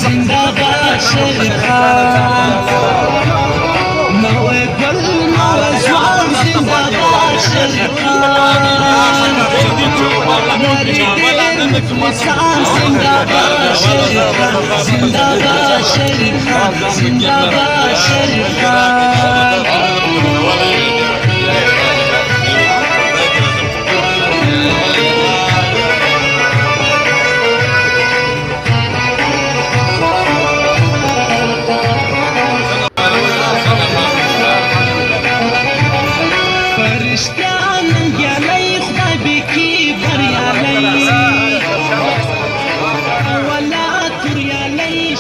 زنداباد شریف خان نوې ګل نوې ځوان زنداباد شریف خان زنداباد شریف خان زنداباد شریف خان زنداباد شریف خان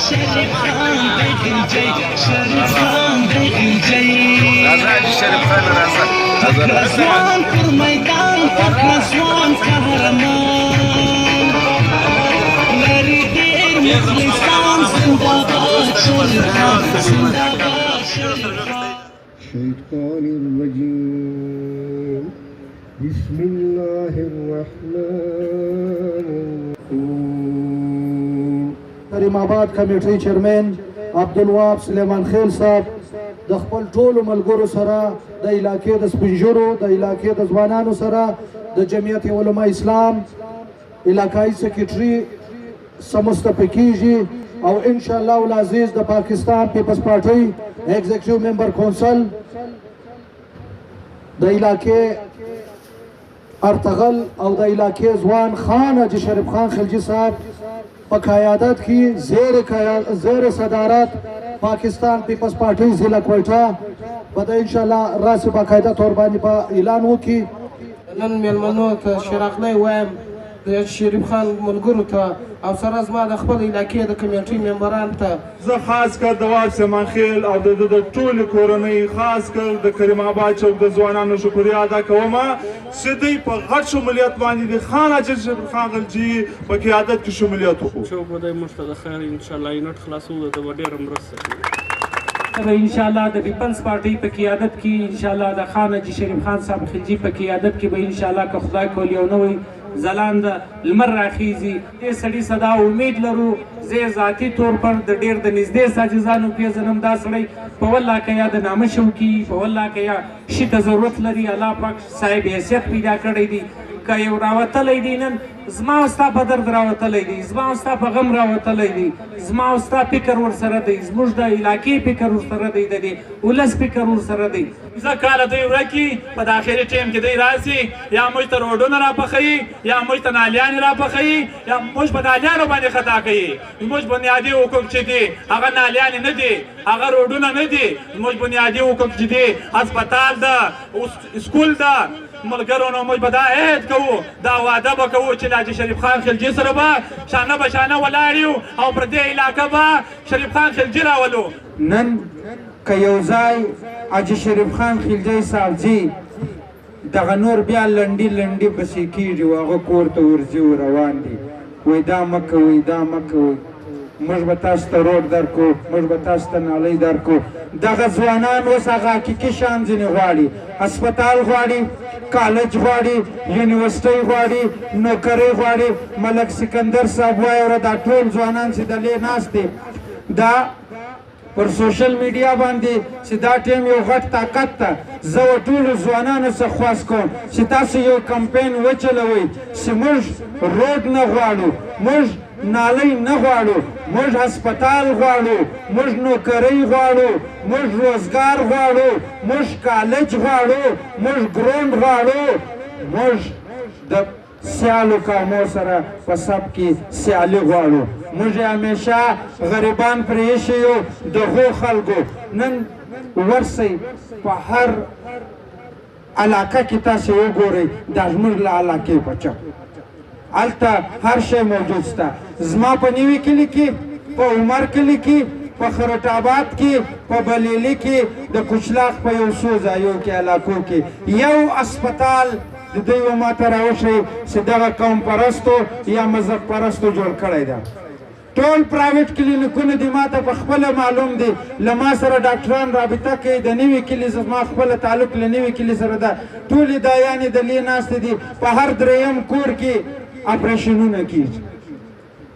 شریف خان بغلجي شریف خان بغلجي شریف خان رسوان پر میدان رسوان قهرمان لري ډېر مخلصان زنداباد شریف خان زنداباد شریف خان الشيطان الرجيم بسم الله الرحمن الرحيم کریم آباد کمیټي چیرمن عبدالوهاب سلیمان خیل صاحب د خپل ټولو ملګرو سره د علاقې د سپینږیرو د علاقې د ځوانانو سره د جمعیت علما اسلام علاقايي سکرټري سمستفق کیږي او ان شاء الله العزیز د پاکستان پیپلز پارټي ایگزیکټیو ممبر کونسل د علاقې ارتغل او د علاقې ځوان خان حاجي شریف خان خلجي صاحب په قیادت کې زیر صدارت پاکستان پیپلز پارټي ضلع کوټه به ان شاء الله راسي باقاعده تور باندې په اعلان وکړي نن مېلمنو ته شراغلی وایم د شریف خان ملګرو ته او سره زما د خپل علاقې د کمیټې ممبرانو ته زه خاص کر د واب سلیمان خیل او د ټولې کورنۍ خاص کر د کریم آباد چوک د ځوانانو شکریه ادا کوم چې دوی په غټ شمولیت باندې د خان حاجي شریف خان خلجي په قیادت کې شمولیت وکړو چوک به دی موږ ته د خیر انشاءالله یونټ خلاصولو ته به ډېره مرسته کوي انشاءالله د پیپلز پارټي په قیادت کې انشاءالله د خان حاجي شریف خان صاحب خلجي په قیادت کې به انشاءالله که خدای کول یو نوی ځلانده لمر راخیږي دې سړي صدا امید لرو زه ذاتي طور پر د ډېر د نږدې ساجزانو پېژنم دا سړی په والله که یا د نامه شوکي په والله که یا شي ته ضرورت لري الله پاک صاحب حیثیت پیدا کړی دی که یو راوتلی دی نن زما او ستا په درد راوتلی دی زما او ستا په غم راوتلی دی زما او ستا فکر ورسره دی زموږ د علاقې فکر ورسره دی د دې ولس فکر ورسره دی زه کاله دوی ورکي په د آخري ټیم کې دوی راسي یا موږ ته روډونه راپخوي یا موږ ته نالیانې راپخوي یا موږ په نالیانو باندې خطا کوي زموږ بنیادي حقوق چې دي هغه نالیانې نه دي هغه روډونه نه دي زموږ بنیادي حقوق چې دي هسپتال ده سکول ده ملګرو نو موږ به دا عهد کوو دا وعده به کوو چې د حاجي شریف خان خلجي سره به شانه به شانه ولاړ یو او پر دې علاقه به شریف خان خلجي راولو نن که یو ځای حاجي شریف خان خلجي صاحب ځي دغه نور بیا لنډي لنډي پسې کېږي او هغه کور ته ورځي او روان دي وایي دا مه کوئ دا مه کوئ موږ به تاسو ته روډ درکړو موږ به تاسو ته نالۍ درکړو دغه ځوانان اوس هغه حقیقي شان ځینې غواړي هسپتال غواړي کالج غواړي یونیورسټۍ غواړي نوکرۍ غواړي ملک سکندر صاحب وایي وره دا ټول ځوانان چې دلې ناست دي دا پر سوشل میډیا باندې چې دا ټیم یو غټ طاقت ته زه و ټولو ځوانانو څخه خواست کوم چې تاسو یو کمپین وچلوئ چې موږ روډ نه غواړو موږ نالۍ نه غواړو موږ هسپتال غواړو موږ نوکرۍ غواړو موږ روزګار غواړو موږ کالج غواړو موږ ګراوند غواړو موږ د سیالو کامو سره په سب کې سیالي غواړو موږ همیشه غریبان پرې ایښي یو دغو خلکو نن ورسئ په هر علاقه کې تاسو وګورئ دا زموږ له علاقې بچه هلته هر شی موجود شته زما په نوي کلي کې په عمر کلي کې په خرط آباد کې په بلیلي کې د کچلاغ په یو څو ځایو کې علاقو کې یو اسپتال د دوی و ماته راوښیي چې دغه قوم پرستو یا مذهب پرستو جوړ کړی ده ټول پرایویټ کلینیکونه دي ماته په خپله معلوم دي له ما سره ډاکټران رابطه کوي د نوي کلي زما خپله تعلق له نوي کلي سره ده ټولې دایانې دلې ناستې دي په هر دریم کور کې اپریشنونه کیږي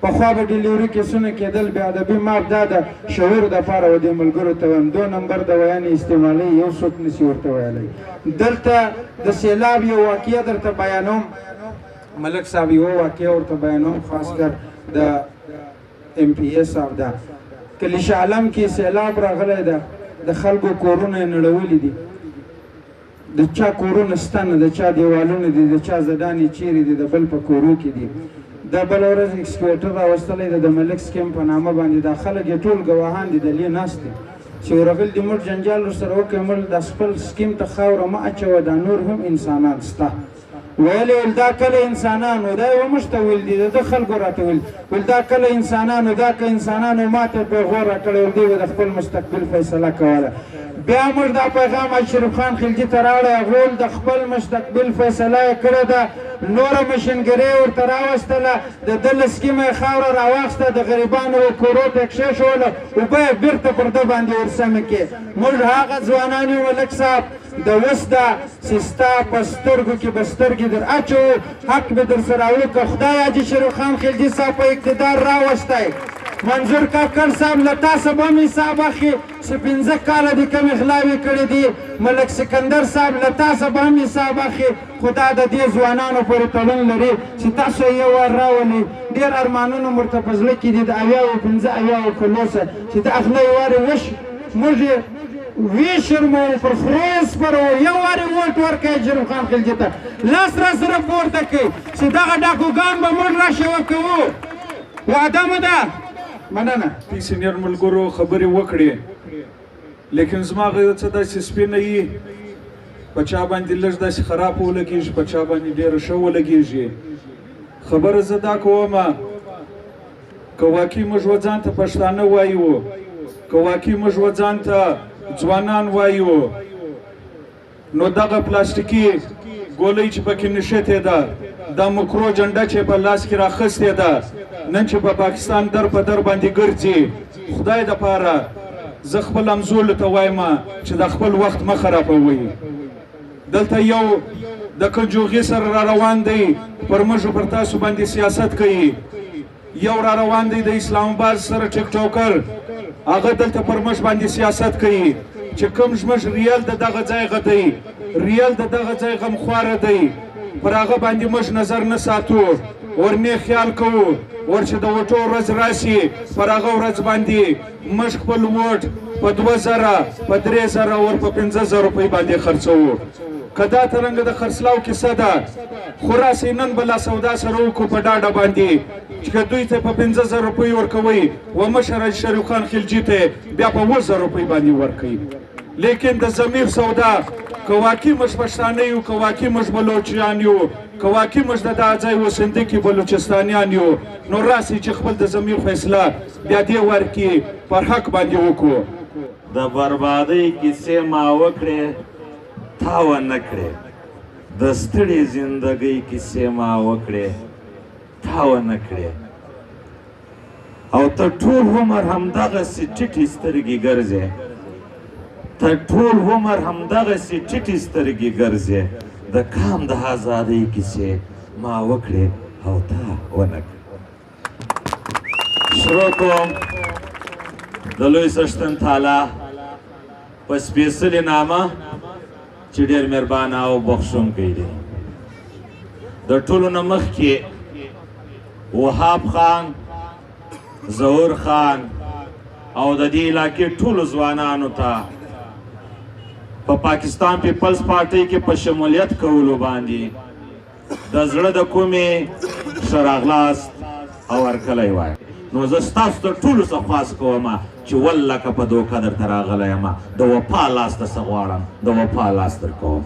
پخوا به ډیلیوري کیسونه کېدل بې ادبي معاف دا د شعور دپاره و دې ملګرو ته وایم 2 نمبر د ویانې استعمالوي یو څوک نشي ورته ویلی دلته د سیلاب یو واقعه درته بیانوم ملک صاحب یوه واقعه ورته بیانوم خاص کر د MPA صاحب ده کلیشه عالم کې سیلاب راغلی ده د خلکو کورونه یې نړولي دي د چا کورونه شته نه د چا دیوالونه دي د چا زدانې چیرې دي د بل په کورو کې دي دا بله ورځ اکسکویټر راوستلی ده د ملک سکیم په نامه باندې دا خلک یې ټول ګواهان دي دلې ناست دي چې ورغلي دي موږ جنجال ورسره وکړئ موږ دا خپل سکیم ته خاوره مه اچوه دا نور هم انسانان شته ویلې ویل دا کله انسانانو دا یې وموږ ته ویل دي د ده خلکو راته ویل ویل دا کله انسانانو دا که انسانانو ما ته پیغور راکړی ویل دوی به د خپل مستقبل فیصله کوله بیا موږ دا پیغام شریف خان خلجي ته راوړی هغوی د خپل مستقبل فیصله یې کړې ده نوره مشینګري یې ورته راوستله د ده له سکیمه یې خاوره راواخیسته د غریبانو کورو ته یې کښېښوله اوبه یې بېرته پر ده باندې ورسمې کړې موږ هغه ځوانان یو ملک صاحب د اوس دا چې ستا په سترګو کې به سترګې در اچوو حق به در سره وکړه خدای حاجي شریف خان خلجي صاحب په اقتدار راوستی منظور کاکړ صاحب له تاسو به هم حساب اخلي چې 15 کاله دې کمې غلاوې کړې دي ملک سکندر صاحب له تاسو به هم حساب اخلي خو دا د دې ځوانانو پورې تړون لري چې تاسو یې یو وار راولئ ډېر ارمانونه مو ورته په زړه کې دي د 15 کلوسه چې د اخلی وارې موږ یې ویشرمو پر خروز پرو یو وارې ووټ ورکوئ شریف خان خلجي ته لاس را سره پورته کوئ چې دغه ډاکوګان به موږ راشي وکوو وعده مو ده مننه سینیر ملګرو خبرې وکړې لیکن زما غږ څه داسې سپینه وي په چا باندې لږ داسې خراب ولګېږي په چا باندې ډېره ښه ولګېږي خبره زه دا کومه که واقعي موږ ځان ته پښتانه وایو که واقعي موږ ځان ته ځوانان وایو نو دغه پلاستیکي ګولۍ چې پکې نښتې ده دا مکرو جنډه چې په لاس کې راخیستې ده نن چې په پاکستان در په در باندې ګرځي خدای دپاره زه خپل همزولو ته وایم چې د خپل وخت مه خرابوئ دلته یو د کنجوغي سره را روان دی پر موږ پر تاسو باندې سیاست کوي یو را روان دی د اسلام آباد سره ټیک ټوکر هغه دلته پر موږ باندې سیاست کوي چې کوم زموږ ریل د دغه ځای غدی ریل د دغه ځای غمخواره دی پر هغه باندې موږ نظر نه ساتو ورنې خیال کوو ور چې د وټو ورځ راسي پر هغه ورځ باندې موږ خپل ووټ په 2000 په 3000 ور په 15000 روپۍ باندې خرڅوو که دا ترنګه د خرڅلاو کیسه ده خو راسئ نن به لا سودا سره وکړو په ډاډه باندې چې که دوی ته په 15000 روپۍ ورکوئ و مشر شریف خان خلجي ته بیا په 2000 روپۍ باندې ورکوئ لیکن د ضمیر سودا که واقعي موږ پښتانه یو که واقعي موږ بلوچیان یو که واقعي موږ د دغه ځای اوسېدونکي بلوچستانیان یو نو راسئ چې خپل د ضمیر فیصله بیا دې وار کې پر حق باندې وکړو د بربادۍ کیسې ما وکړې تا ونه کړې د ستړې زندګۍ کیسې ما وکړې تا ونه کړې او ته ټول عمر همدغسې ټیټې سترګې ګرځې ته ټول عمر همدغسې ټیټې سترګې ګرځې د کام د ازادۍ کیسې ما وکړې او تا ونه کړې شروع کوم د لوی څښتن تعالی په سپېڅلې نامه چې ډېر مهربانه او بخښونکی دی د ټولو نه مخکې وهاب خان ظهور خان او د دې علاقې ټولو ځوانانو ته په پاکستان پیپلز پارټۍ کې په شمولیت کولو باندې د زړه د کومې ښه راغلاست او هرکلی وایم نو زه ستاسو ته ټولو څه خواست کوم چې والله که په دوکه درته راغلی یم د وفا لاس ته څه غواړم د وفا لاس در کوم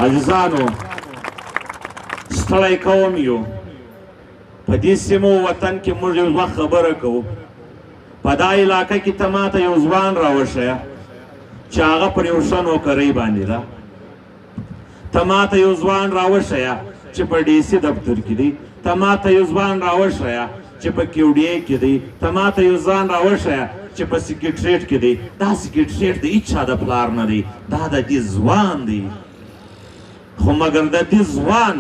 عزیزانو ستړی کوم یو په دې سیمو وطن کې موږ یو وخت خبره کوو په دا علاقه کې ته ماته یو ځوان راوښیه چې هغه پر یو ښه نوکرۍ باندې ده ته ماته یو ځوان راوښیه چې په DC دفتر کې دی ته ماته یو ځوان راوښیه چې په QDA کې دی ته ماته یو ځوان راوښیه چې په سکریټریټ کې دی دا سکریټریټ د هیچ چا د پلار نه دی دا د دې ځوان دی خو مګر د دې ځوان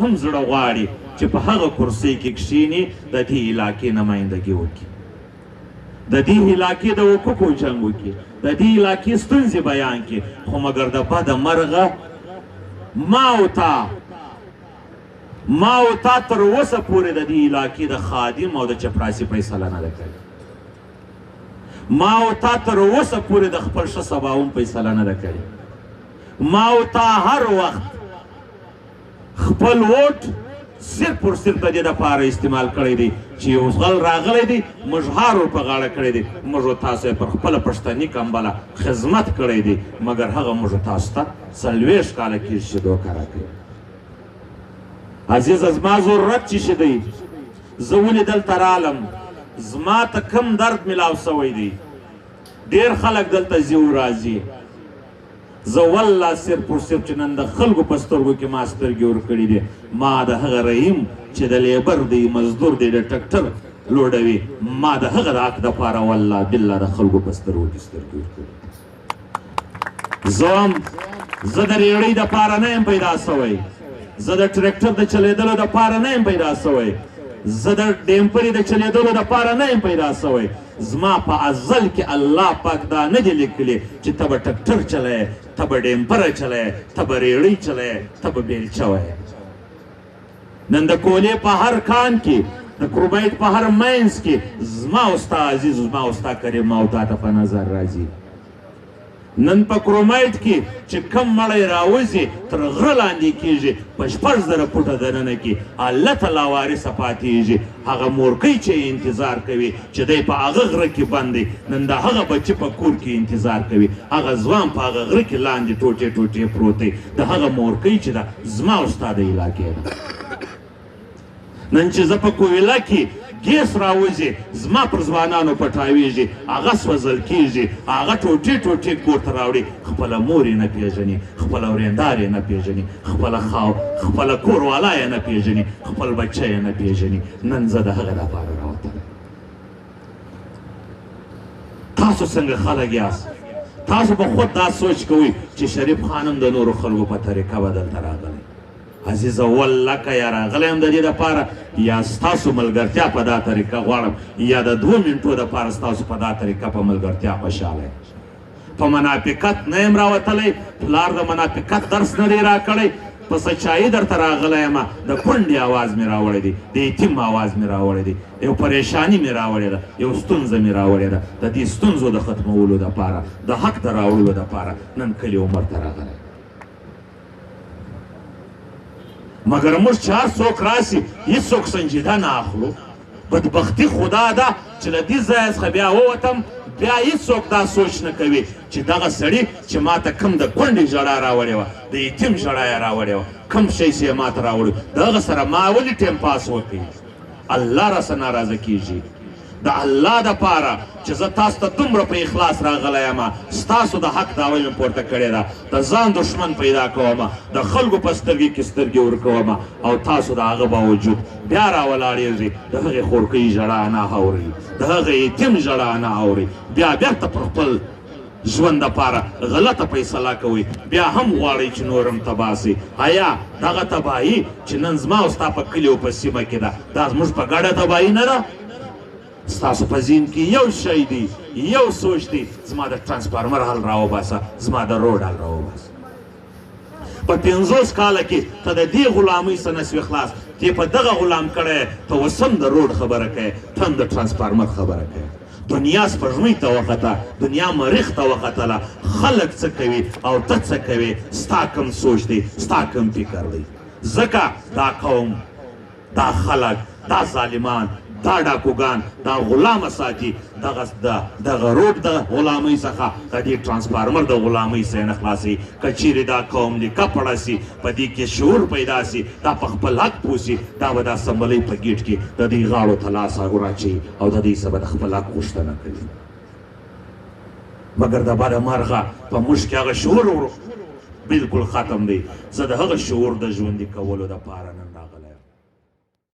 هم زړه غواړي چې په هغه کرسۍ کې کښېني د دې علاقې نمایندګي وکړي، د دې علاقې د حقوقو جنګ وکړي، د دې علاقې ستونزې بیان کړي، خو مګر د بده مرغه ما او تا تر اوسه پورې د دې علاقې د خادم او د چپړاسي فیصله نه ده کړې. ما او تا تر اوسه پورې د خپل ښه سباوون فیصله نه ده کړې. ما او تا هر وخت خپل ووټ صرف پر صرف د دې دپاره استعمال کړی دی چې یو غل راغلی دی موږ هار ور په غاړه کړی دی، موږ تاسو یې پر خپله پښتني کمبله خدمت کړی دی، مګر هغه موږ تاسو ته 40 کاله کېږي چې دوکه راکوي. عزیزه زما ضرورت چې شي دی، زه ولې دلته رالم، زما ته کم درد میلاو سوی دی، ډېر خلک دلته ځي او راځي. زه والله صرف پر صرف چې نن د خلکو په سترګو کې ما سترګې ورکړي دي، ما د هغه رحیم چې د لیبر دی، مزدور دی، د ټکټر لوډوي، ما د هغه د حق دپاره والله بالله د خلکو په سترګو کې سترګې ورکړي. زه د ریړۍ دپاره نه یم پیدا سوی، زه د ټریکټر د چلیدلو دپاره نه یم پیدا سوی، زه د ډیمپرې د چلیدلو دپاره نه یم پیدا سوی. زما په ازل کې الله پاک دا نه دي لیکلي چې ته به ټکټر چلایې، ته به ډیمپره چلایې، ته به ریړۍ چلایې، ته به بیلچه وایې. نن د کولې په هر کان کې، د کروبایټ په هر مینځ کې زما او ستا عزیز، زما او ستا کریم او تا ته په نظر راځي. نن په کرومایټ کې چې کم مړی راوځي تر غره لاندې کېږي، په 6,000 فوټه دننه کې هلته لاوارثه پاتېږي. هغه مورکۍ چې انتظار کوي چې دی په هغه غره کې بند دی، نن د هغه بچه په کور کې انتظار کوي، هغه ځوان په هغه غره کې لاندې ټوټې ټوټې پروت دی. د هغه مورکۍ چې ده زما او ستا د علاقې ده. نن چې زه په کویله کې ګیس راوځي، زما پر ځوانانو پټاویږي، هغه سوځل کېږي، هغه ټوټې ټوټې کور ته راوړي، خپله مور یې نه پېژني، خپله ورېندار یې نه پېژني، خپله کوروالا یې نه پېژني، خپل بچه یې نه پېژني. نن زه د هغه دپاره راوتلم. تاسو څنګه خلک یاست؟ تاسو به خود دا سوچ کوئ چې شریف خان هم د نورو خلکو په طریقه به دلته راغلی. عزیزه والله که یا راغلی یم د دې دپاره یا ستاسو ملګرتیا په دا طریقه غواړم، یا د 2 منټو دپاره ستاسو په دا طریقه په ملګرتیا خوشحاله یم. په منافقت نه یم راوتلی، پلار د منافقت درس نه دی راکړی، په سچایي درته راغلی یم. د کونډې اواز مې راوړی دی، د یتیم اواز مې راوړی دی، یو پریشاني مې راوړې ده، یو ستونزه مې راوړې ده. د دې ستونزو د ختمولو دپاره، د حق د راوړلو دپاره نن کلي عمر ته راغلی. مګر موږ چې هر څوک راسي هېڅوک سنجیده نه اخلو. بدبختي خدا ده چې له دې ځایه څخه بیا ووتم، بیا هېڅوک دا سوچ نه کوي چې دغه سړي چې ما ته کوم د کونډې ژړا راوړې وه، د یتیم ژړا یې راوړې وه، کوم شی چې یې ما ته راوړي، د هغه سره ما ولې ټایم پاس وکړي؟ الله راسه ناراضه کېږي. د الله دپاره چې زه تاسو ته دومره په اخلاص راغلی یم، ستاسو د حق دعوه مې پورته کړې ده، د ځان دښمن پیدا کوم، د خلکو په سترګې کې سترګې ورکوم، او تاسو د هغه باوجود بیا راولاړېږئ، د هغې خورکۍ ژړا نه اورئ، د هغې یتیم ژړا نه اورئ، بیا بېرته پر خپل ژوند دپاره غلطه فیصله کوئ، بیا هم غواړئ چې نور هم تباه سئ. آیا دغه تباهي چې نن زما او ستا په کلي او په سیمه کې ده، دا زموږ په ګډه تباهي نه ده؟ ستاسو په ذهن کې یو شی دی، یو سوچ دی، زما د ټرانسفارمر حل راوباسه، زما د روډ حل راوباسه. په 50 کاله کې ته د دې غلامۍ څه نه سوې خلاص، ته په دغه غلام کړی، ته اوس هم د روډ خبره کوې، ته هم د ټرانسفارمر خبره کوې. دنیا سپوږمۍ ته وخته، دنیا مریخ ته وختله، خلک څه کوي او ته څه کوې، ستا کوم سوچ دی، ستا کوم فکر دی. ځکه دا قوم، دا خلک، دا ظالمان، دا ډاکوګان دا غلامه ساتي، دغه روډ د غلامۍ څخه، د دې ټرانسفارمر د غلامۍ څخه نه خلاصوي. که چیرې دا قوم لیکه پړه سي، په دې کې شعور پیدا سي، دا په خپل حق پوه سي، دا به دا اسمبلۍ په ګیټ کې د دې غاړو ته لاس راچوي او د دې څه به د خپل حق غوښتنه کوي. مګر د بده مرغه په موږ کې هغه شعور بالکل ختم دی. زه د هغه شعور د ژوندي کولو دپاره نه